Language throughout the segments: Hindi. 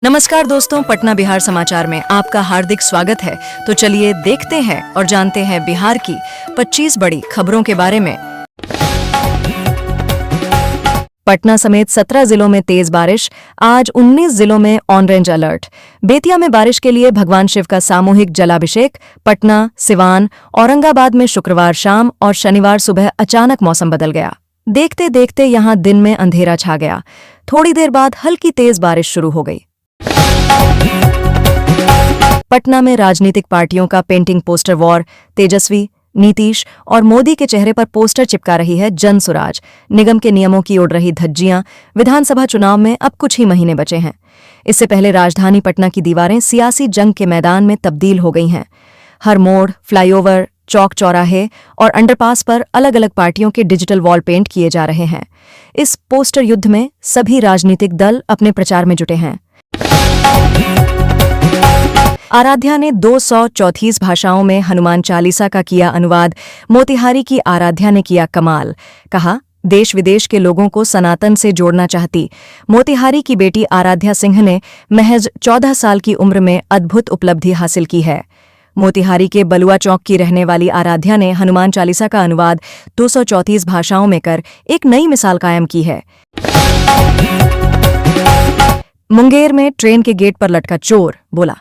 नमस्कार दोस्तों, पटना बिहार समाचार में आपका हार्दिक स्वागत है। तो चलिए देखते हैं और जानते हैं बिहार की 25 बड़ी खबरों के बारे में। पटना समेत 17 जिलों में तेज बारिश, आज 19 जिलों में ऑरेंज अलर्ट। बेतिया में बारिश के लिए भगवान शिव का सामूहिक जलाभिषेक। पटना, सिवान, औरंगाबाद में शुक्रवार शाम और शनिवार सुबह अचानक मौसम बदल गया। देखते देखते यहां दिन में अंधेरा छा गया। थोड़ी देर बाद हल्की तेज बारिश शुरू हो गई। पटना में राजनीतिक पार्टियों का पेंटिंग पोस्टर वॉर। तेजस्वी, नीतीश और मोदी के चेहरे पर पोस्टर चिपका रही है जन सुराज। निगम के नियमों की उड़ रही धज्जियां। विधानसभा चुनाव में अब कुछ ही महीने बचे हैं। इससे पहले राजधानी पटना की दीवारें सियासी जंग के मैदान में तब्दील हो गई हैं। हर मोड़, फ्लाईओवर, चौक चौराहे और अंडरपास पर अलग अलग पार्टियों के डिजिटल वॉल पेंट किए जा रहे हैं। इस पोस्टर युद्ध में सभी राजनीतिक दल अपने प्रचार में जुटे हैं। आराध्या ने 234 भाषाओं में हनुमान चालीसा का किया अनुवाद। मोतिहारी की आराध्या ने किया कमाल। कहा, देश विदेश के लोगों को सनातन से जोड़ना चाहती। मोतिहारी की बेटी आराध्या सिंह ने महज 14 साल की उम्र में अद्भुत उपलब्धि हासिल की है। मोतिहारी के बलुआ चौक की रहने वाली आराध्या ने हनुमान चालीसा का अनुवाद 234 भाषाओं में कर एक नई मिसाल कायम की है। मुंगेर में ट्रेन के गेट पर लटका चोर, बोला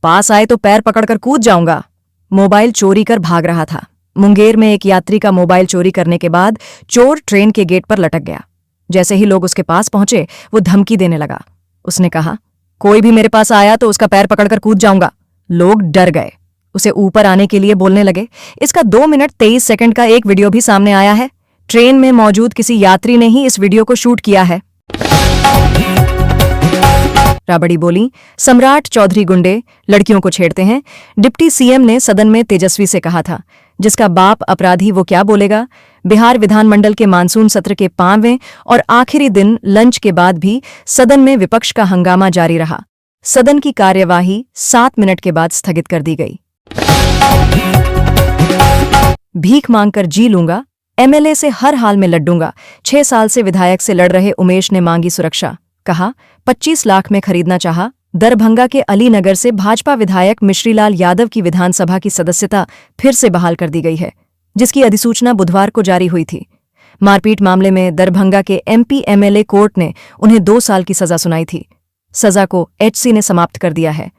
पास आए तो पैर पकड़कर कूद जाऊंगा। मोबाइल चोरी कर भाग रहा था। मुंगेर में एक यात्री का मोबाइल चोरी करने के बाद चोर ट्रेन के गेट पर लटक गया। जैसे ही लोग उसके पास पहुंचे, वो धमकी देने लगा। उसने कहा, कोई भी मेरे पास आया तो उसका पैर पकड़कर कूद जाऊंगा। लोग डर गए, उसे ऊपर आने के लिए बोलने लगे। इसका 2 मिनट 23 सेकंड का एक वीडियो भी सामने आया है। ट्रेन में मौजूद किसी यात्री ने ही इस वीडियो को शूट किया है। राबड़ी बोली, सम्राट चौधरी गुंडे लड़कियों को छेड़ते हैं। डिप्टी सीएम ने सदन में तेजस्वी से कहा था, जिसका बाप अपराधी वो क्या बोलेगा। बिहार विधानमंडल के मानसून सत्र के 5वें और आखिरी दिन लंच के बाद भी सदन में विपक्ष का हंगामा जारी रहा। सदन की कार्यवाही 7 मिनट के बाद स्थगित कर दी गई। भीख मांगकर जी लूंगा, एमएलए से हर हाल में लड्डूंगा। 6 साल से विधायक से लड़ रहे उमेश ने मांगी सुरक्षा। कहा, 25 लाख में खरीदना चाहा। दरभंगा के अलीनगर से भाजपा विधायक मिश्रीलाल यादव की विधानसभा की सदस्यता फिर से बहाल कर दी गई है, जिसकी अधिसूचना बुधवार को जारी हुई थी। मारपीट मामले में दरभंगा के एमपी एमएलए कोर्ट ने उन्हें 2 साल की सजा सुनाई थी। सजा को एचसी ने समाप्त कर दिया है।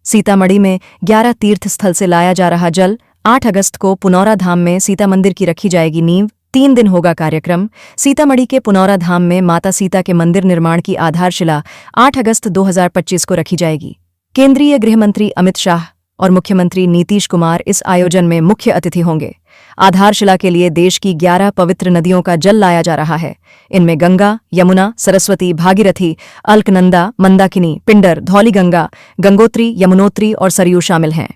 सीतामढ़ी में 11 तीर्थ स्थल से लाया जा रहा जल। 8 अगस्त को पुनौरा धाम में सीता मंदिर की रखी जाएगी नींव। 3 दिन होगा कार्यक्रम। सीतामढ़ी के पुनौरा धाम में माता सीता के मंदिर निर्माण की आधारशिला 8 अगस्त 2025 को रखी जाएगी। केंद्रीय गृह मंत्री अमित शाह और मुख्यमंत्री नीतीश कुमार इस आयोजन में मुख्य अतिथि होंगे। आधारशिला के लिए देश की 11 पवित्र नदियों का जल लाया जा रहा है। इनमें गंगा, यमुना, सरस्वती, भागीरथी, अलकनंदा, मंदाकिनी, पिंडर, धौलीगंगा, गंगोत्री, यमुनोत्री और सरयू शामिल हैं।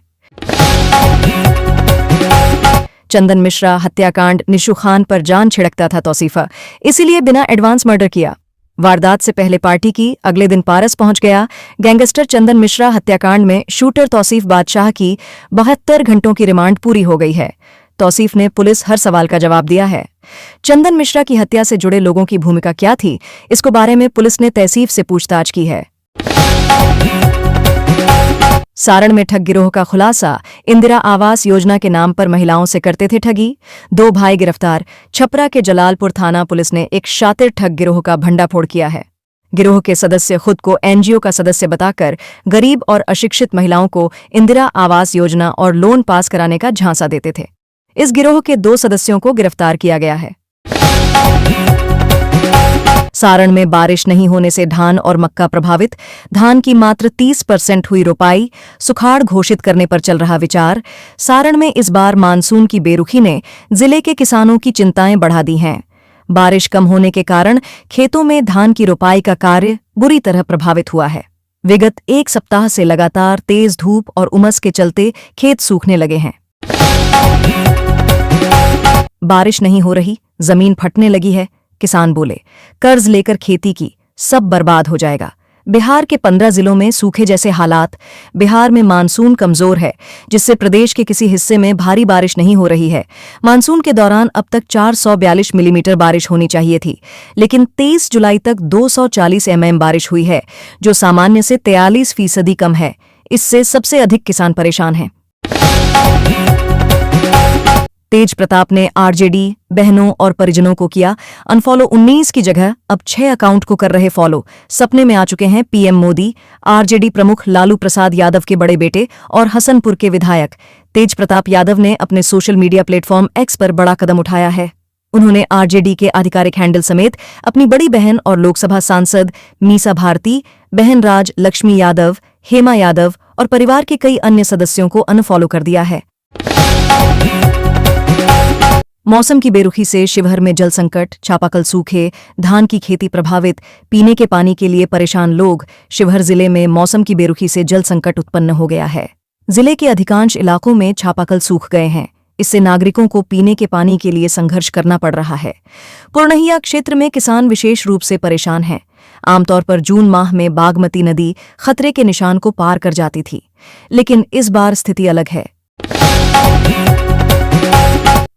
चंदन मिश्रा हत्याकांड, निशु खान पर जान छिड़कता था तौसीफा, इसीलिए बिना एडवांस मर्डर किया। वारदात से पहले पार्टी की, अगले दिन पारस पहुंच गया। गैंगस्टर चंदन मिश्रा हत्याकांड में शूटर तौसीफ बादशाह की 72 घंटों की रिमांड पूरी हो गई है। तौसीफ ने पुलिस हर सवाल का जवाब दिया है। चंदन मिश्रा की हत्या से जुड़े लोगों की भूमिका क्या थी, इसको बारे में पुलिस ने तहसीफ से पूछताछ की है। सारण में ठग गिरोह का खुलासा। इंदिरा आवास योजना के नाम पर महिलाओं से करते थे ठगी। 2 भाई गिरफ्तार। छपरा के जलालपुर थाना पुलिस ने एक शातिर ठग गिरोह का भंडाफोड़ किया है। गिरोह के सदस्य खुद को एनजीओ का सदस्य बताकर गरीब और अशिक्षित महिलाओं को इंदिरा आवास योजना और लोन पास कराने का झांसा देते थे। इस गिरोह के 2 सदस्यों को गिरफ्तार किया गया है। सारण में बारिश नहीं होने से धान और मक्का प्रभावित। धान की मात्र 30% हुई रोपाई। सुखाड़ घोषित करने पर चल रहा विचार। सारण में इस बार मानसून की बेरुखी ने जिले के किसानों की चिंताएं बढ़ा दी हैं। बारिश कम होने के कारण खेतों में धान की रोपाई का कार्य बुरी तरह प्रभावित हुआ है। विगत 1 सप्ताह से लगातार तेज धूप और उमस के चलते खेत सूखने लगे हैं। बारिश नहीं हो रही, जमीन फटने लगी है। किसान बोले, कर्ज लेकर खेती की, सब बर्बाद हो जाएगा। बिहार के 15 जिलों में सूखे जैसे हालात। बिहार में मानसून कमजोर है, जिससे प्रदेश के किसी हिस्से में भारी बारिश नहीं हो रही है। मानसून के दौरान अब तक 442 मिलीमीटर बारिश होनी चाहिए थी, लेकिन 23 जुलाई तक 240 mm बारिश हुई है, जो सामान्य से 43% कम है। इससे सबसे अधिक किसान परेशान हैं। तेज प्रताप ने आरजेडी बहनों और परिजनों को किया अनफॉलो। 19 की जगह अब 6 अकाउंट को कर रहे फॉलो। सपने में आ चुके हैं पीएम मोदी। आरजेडी प्रमुख लालू प्रसाद यादव के बड़े बेटे और हसनपुर के विधायक तेज प्रताप यादव ने अपने सोशल मीडिया प्लेटफॉर्म एक्स पर बड़ा कदम उठाया है। उन्होंने आरजेडी के आधिकारिक हैंडल समेत अपनी बड़ी बहन और लोकसभा सांसद मीसा भारती, बहन राज लक्ष्मी यादव, हेमा यादव और परिवार के कई अन्य सदस्यों को अनफॉलो कर दिया है। मौसम की बेरुखी से शिवहर में जल संकट, चापाकल सूखे, धान की खेती प्रभावित, पीने के पानी के लिए परेशान लोग। शिवहर जिले में मौसम की बेरुखी से जल संकट उत्पन्न हो गया है। जिले के अधिकांश इलाकों में चापाकल सूख गए हैं। इससे नागरिकों को पीने के पानी के लिए संघर्ष करना पड़ रहा है। पूर्णहिया क्षेत्र में किसान विशेष रूप से परेशान हैं। आमतौर पर जून माह में बागमती नदी खतरे के निशान को पार कर जाती थी, लेकिन इस बार स्थिति अलग है।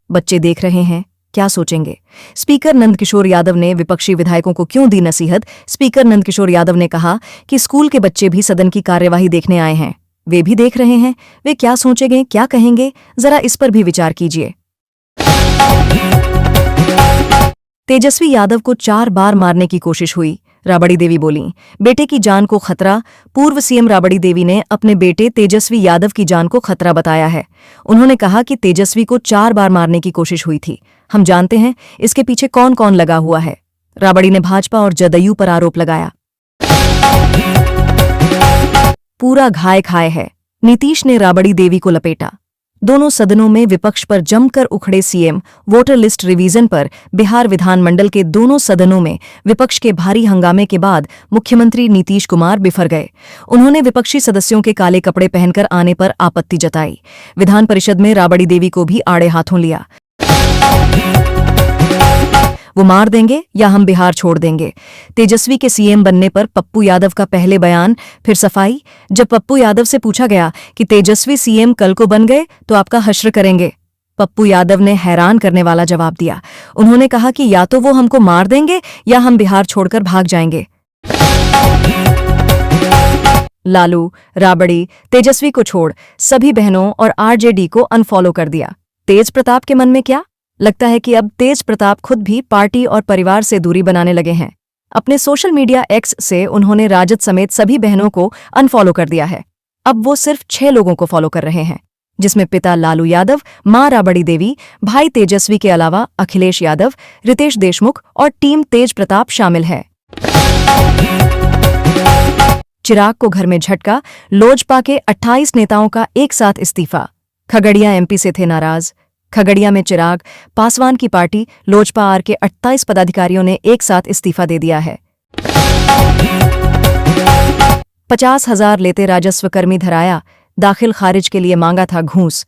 बच्चे देख रहे हैं, क्या सोचेंगे? स्पीकर नंदकिशोर यादव ने विपक्षी विधायकों को क्यों दी नसीहत? स्पीकर नंदकिशोर यादव ने कहा कि स्कूल के बच्चे भी सदन की कार्यवाही देखने आए हैं। वे भी देख रहे हैं, वे क्या सोचेंगे, क्या कहेंगे, जरा इस पर भी विचार कीजिए। तेजस्वी यादव को 4 बार मारने की कोशिश हुई, राबड़ी देवी बोली। बेटे की जान को खतरा। पूर्व सीएम राबड़ी देवी ने अपने बेटे तेजस्वी यादव की जान को खतरा बताया है। उन्होंने कहा कि तेजस्वी को 4 बार मारने की कोशिश हुई थी। हम जानते हैं इसके पीछे कौन कौन लगा हुआ है। राबड़ी ने भाजपा और जदयू पर आरोप लगाया। पूरा घाय खाए है, नीतीश ने राबड़ी देवी को लपेटा। दोनों सदनों में विपक्ष पर जमकर उखड़े सीएम। वोटर लिस्ट रिवीजन पर बिहार विधानमंडल के दोनों सदनों में विपक्ष के भारी हंगामे के बाद मुख्यमंत्री नीतीश कुमार बिफर गए। उन्होंने विपक्षी सदस्यों के काले कपड़े पहनकर आने पर आपत्ति जताई। विधान परिषद में राबड़ी देवी को भी आड़े हाथों लिया। वो मार देंगे या हम बिहार छोड़ देंगे। तेजस्वी के सीएम बनने पर पप्पू यादव का पहले बयान, फिर सफाई। जब पप्पू यादव से पूछा गया कि तेजस्वी सीएम कल को बन गए तो आपका हश्र करेंगे, पप्पू यादव ने हैरान करने वाला जवाब दिया। उन्होंने कहा कि या तो वो हमको मार देंगे या हम बिहार छोड़कर भाग जाएंगे। लालू, राबड़ी, तेजस्वी को छोड़ सभी बहनों और आरजेडी को अनफॉलो कर दिया। तेज प्रताप के मन में क्या? लगता है कि अब तेज प्रताप खुद भी पार्टी और परिवार से दूरी बनाने लगे हैं। अपने सोशल मीडिया एक्स से उन्होंने राजद समेत सभी बहनों को अनफॉलो कर दिया है। अब वो सिर्फ 6 लोगों को फॉलो कर रहे हैं, जिसमें पिता लालू यादव, मां राबड़ी देवी, भाई तेजस्वी के अलावा अखिलेश यादव, रितेश देशमुख और टीम तेज प्रताप शामिल है। चिराग को घर में झटका। लोजपा के 28 नेताओं का एक साथ इस्तीफा। खगड़िया एमपी से थे नाराज। खगड़िया में चिराग पासवान की पार्टी लोजपा आर के 28 पदाधिकारियों ने एक साथ इस्तीफा दे दिया है। 50,000 लेते राजस्व कर्मी धराया। दाखिल खारिज के लिए मांगा था घूस।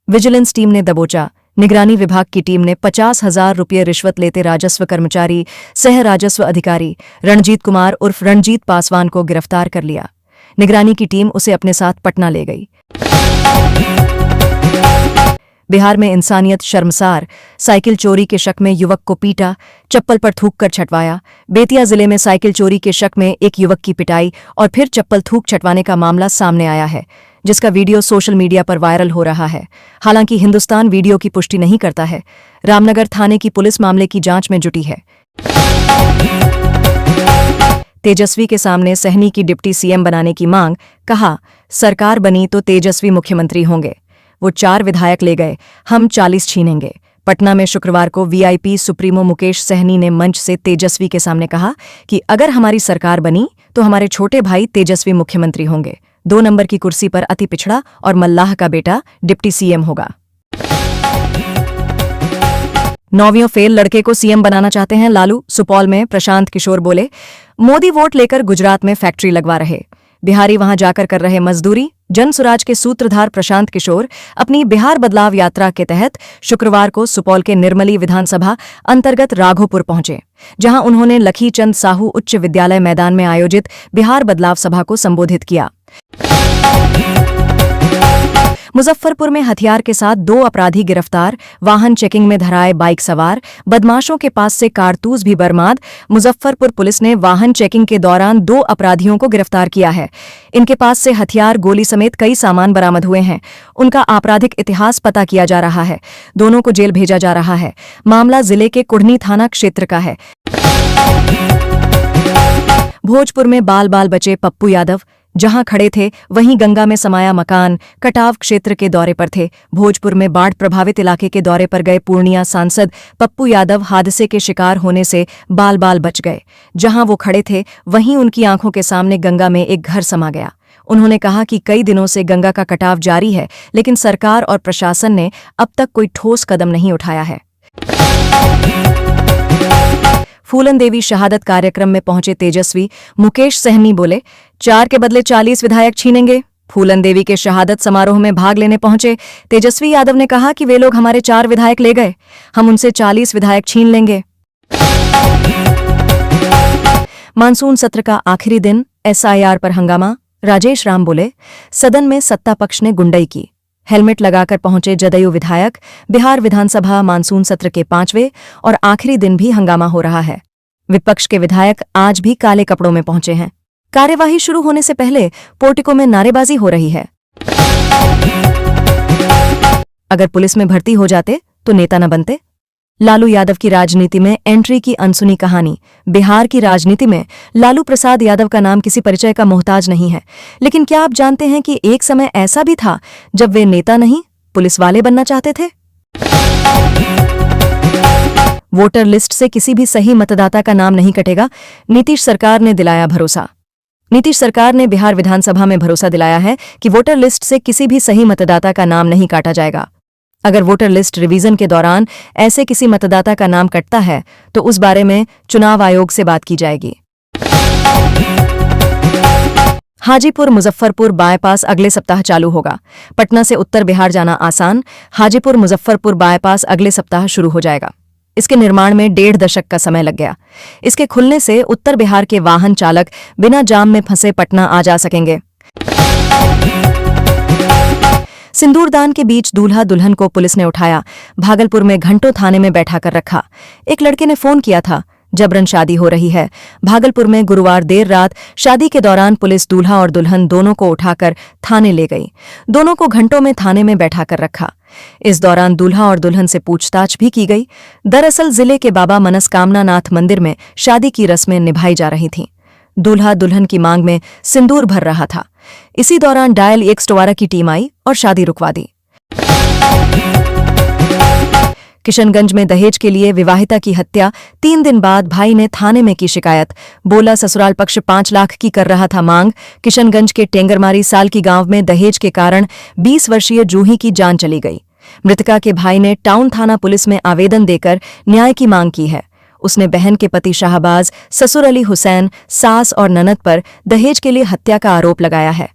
विजिलेंस टीम ने दबोचा। निगरानी विभाग की टीम ने 50,000 रुपये रिश्वत लेते राजस्व कर्मचारी सह राजस्व अधिकारी रणजीत कुमार उर्फ रणजीत पासवान को गिरफ्तार कर लिया। निगरानी की टीम उसे अपने साथ पटना ले गई। बिहार में इंसानियत शर्मसार। साइकिल चोरी के शक में युवक को पीटा, चप्पल पर थूक कर छटवाया। बेतिया जिले में साइकिल चोरी के शक में एक युवक की पिटाई और फिर चप्पल थूक छटवाने का मामला सामने आया है, जिसका वीडियो सोशल मीडिया पर वायरल हो रहा है। हालांकि हिंदुस्तान वीडियो की पुष्टि नहीं करता है। रामनगर थाने की पुलिस मामले की जांच में जुटी है। तेजस्वी के सामने सहनी की डिप्टी सीएम बनाने की मांग। कहा, सरकार बनी तो तेजस्वी मुख्यमंत्री होंगे। वो 4 विधायक ले गए, हम 40 छीनेंगे। पटना में शुक्रवार को वीआईपी सुप्रीमो मुकेश सहनी ने मंच से तेजस्वी के सामने कहा कि अगर हमारी सरकार बनी तो हमारे छोटे भाई तेजस्वी मुख्यमंत्री होंगे। 2 नंबर की कुर्सी पर अति पिछड़ा और मल्लाह का बेटा डिप्टी सीएम होगा। 9वीं फेल लड़के को सीएम बनाना चाहते हैं लालू। सुपौल में प्रशांत किशोर बोले, मोदी वोट लेकर गुजरात में फैक्ट्री लगवा रहे। बिहारी वहां जाकर कर रहे मजदूरी। जन सुराज के सूत्रधार प्रशांत किशोर अपनी बिहार बदलाव यात्रा के तहत शुक्रवार को सुपौल के निर्मली विधानसभा अंतर्गत राघोपुर पहुंचे, जहां उन्होंने लखीचंद साहू उच्च विद्यालय मैदान में आयोजित बिहार बदलाव सभा को संबोधित किया। मुजफ्फरपुर में हथियार के साथ 2 अपराधी गिरफ्तार, वाहन चेकिंग में धराए बाइक सवार, बदमाशों के पास से कारतूस भी बरामद। मुजफ्फरपुर पुलिस ने वाहन चेकिंग के दौरान 2 अपराधियों को गिरफ्तार किया है। इनके पास से हथियार, गोली समेत कई सामान बरामद हुए हैं। उनका आपराधिक इतिहास पता किया जा रहा है। दोनों को जेल भेजा जा रहा है। मामला जिले के कुढ़नी थाना क्षेत्र का है। भोजपुर में बाल बाल बचे पप्पू यादव, जहां खड़े थे वहीं गंगा में समाया मकान। कटाव क्षेत्र के दौरे पर थे। भोजपुर में बाढ़ प्रभावित इलाके के दौरे पर गए पूर्णिया सांसद पप्पू यादव हादसे के शिकार होने से बाल बाल बच गए। जहां वो खड़े थे वहीं उनकी आंखों के सामने गंगा में एक घर समा गया। उन्होंने कहा कि कई दिनों से गंगा का कटाव जारी है, लेकिन सरकार और प्रशासन ने अब तक कोई ठोस कदम नहीं उठाया है। फूलन देवी शहादत कार्यक्रम में पहुंचे तेजस्वी, मुकेश सहनी बोले 4 के बदले 40 विधायक छीनेंगे। फूलन देवी के शहादत समारोह में भाग लेने पहुंचे तेजस्वी यादव ने कहा कि वे लोग हमारे 4 विधायक ले गए, हम उनसे 40 विधायक छीन लेंगे। मानसून सत्र का आखिरी दिन, SIR पर हंगामा। राजेश राम बोले सदन में सत्ता पक्ष ने गुंडई की। हेलमेट लगाकर पहुंचे जदयू विधायक। बिहार विधानसभा मानसून सत्र के 5वें और आखिरी दिन भी हंगामा हो रहा है। विपक्ष के विधायक आज भी काले कपड़ों में पहुंचे हैं। कार्यवाही शुरू होने से पहले पोर्टिको में नारेबाजी हो रही है। अगर पुलिस में भर्ती हो जाते तो नेता न बनते। लालू यादव की राजनीति में एंट्री की अनसुनी कहानी। बिहार की राजनीति में लालू प्रसाद यादव का नाम किसी परिचय का मोहताज नहीं है, लेकिन क्या आप जानते हैं कि एक समय ऐसा भी था जब वे नेता नहीं, पुलिस वाले बनना चाहते थे। वोटर लिस्ट से किसी भी सही मतदाता का नाम नहीं कटेगा, नीतीश सरकार ने दिलाया भरोसा। नीतीश सरकार ने बिहार विधानसभा में भरोसा दिलाया है कि वोटर लिस्ट से किसी भी सही मतदाता का नाम नहीं काटा जाएगा। अगर वोटर लिस्ट रिवीजन के दौरान ऐसे किसी मतदाता का नाम कटता है तो उस बारे में चुनाव आयोग से बात की जाएगी। हाजीपुर मुजफ्फरपुर बाईपास अगले सप्ताह चालू होगा। पटना से उत्तर बिहार जाना आसान। हाजीपुर मुजफ्फरपुर बाईपास अगले सप्ताह शुरू हो जाएगा। इसके निर्माण में 1.5 दशक का समय लग गया। इसके खुलने से उत्तर बिहार के वाहन चालक बिना जाम में फंसे पटना आ जा सकेंगे। सिंदूरदान के बीच दूल्हा दुल्हन को पुलिस ने उठाया। भागलपुर में घंटों थाने में बैठा कर रखा। एक लड़के ने फोन किया था, जबरन शादी हो रही है। भागलपुर में गुरुवार देर रात शादी के दौरान पुलिस दूल्हा और दुल्हन दोनों को उठाकर थाने ले गई। दोनों को घंटों में थाने में बैठा कर रखा। इस दौरान दूल्हा और दुल्हन से पूछताछ भी की गई। दरअसल जिले के बाबा मनस्कामना नाथ मंदिर में शादी की रस्में निभाई जा रही थीं। दूल्हा दुल्हन की मांग में सिंदूर भर रहा था। इसी दौरान डायल 112 की टीम आई और शादी रुकवा दी। किशनगंज में दहेज के लिए विवाहिता की हत्या। 3 दिन बाद भाई ने थाने में की शिकायत। बोला ससुराल पक्ष 5 लाख की कर रहा था मांग। किशनगंज के टेंगरमारी सालकी गांव में दहेज के कारण 20 वर्षीय जूही की जान चली गई। मृतका के भाई ने टाउन थाना पुलिस में आवेदन देकर न्याय की मांग की है। उसने बहन के पति शाहबाज, ससुर अली हुसैन, सास और ननद पर दहेज के लिए हत्या का आरोप लगाया है।